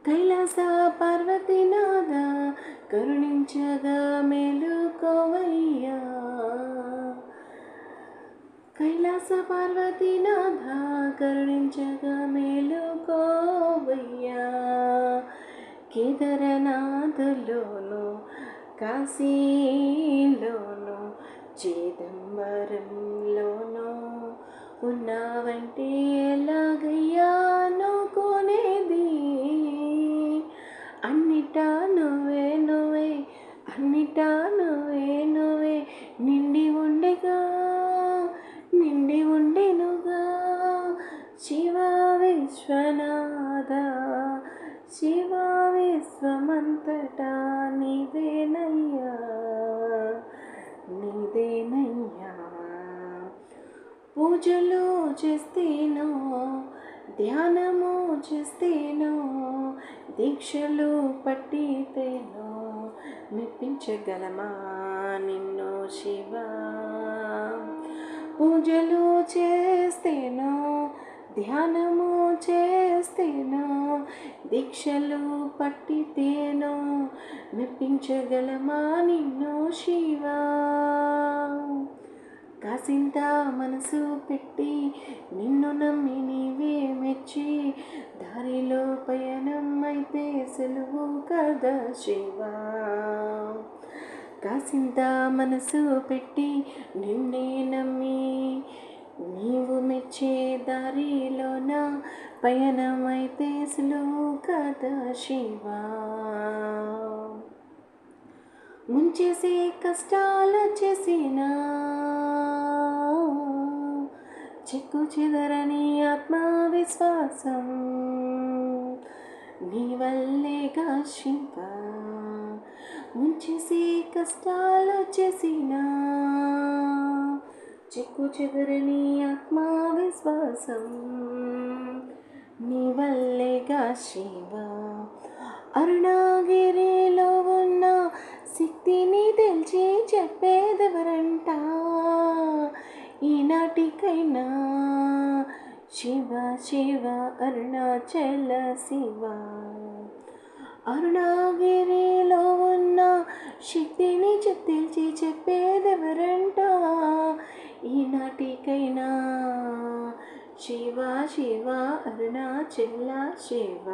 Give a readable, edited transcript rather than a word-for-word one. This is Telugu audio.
కైలాస పార్వతీనాథ కరుణించగా మేలుకోవయ్యా. కైలాస పార్వతీనాథ కరుణించగా మేలుకోవయ్యా. కేదారనాథులోను కాశీలోను చిదంబరంలోను ఉన్నావంటే ఎలాగయ్యా అనుకునేది. అన్నిటా నువ్వే నువ్వే అన్నిటా నువ్వే నువ్వే నిండి ఉండెగా నిండి ఉండెనుగా. శివ విశ్వనాథ శివ విశ్వమంతటా నీదేనయ్యా నీదేనయ్యా. పూజలు చేస్తేనో ధ్యానము చేస్తేనో దీక్షలు పట్టితేనో మెప్పించగలమా నిన్ను శివ. పూజలు చేస్తేనో ధ్యానము చేస్తేనో దీక్షలు పట్టితేనో మెప్పించగలమా నిన్ను శివ. కాసింత మనసు పెట్టి నిన్ను నమ్మి నీవే మెచ్చి దారిలో పయనం అయితే సులువు కదా శివ. కాసింత మనసు పెట్టి నిన్నే నమ్మి నీవు మెచ్చే దారిలోన పయనమైతే సులువు కదా శివ. ముంచేసే కష్టాలు చేసినా చెక్కు చెదరని ఆత్మవిశ్వాసం నీ వల్లేగా శివ. ముంచేసే కష్టాలు చేసినా చెక్కు చెదరని ఆత్మవిశ్వాసం నీ వల్లేగా శివ. అరుణగిరిలో ఉన్న శక్తిని తెలిసి చెప్పేదెవరంట ఈనాటికైనా. శివ శివ అరుణాచల శివ. అరుణగిరిలో ఉన్న శక్తిని తెలిసి చెప్పేదెవరంట ఈనాటికైనా. శివ శివ అరుణాచల శివ.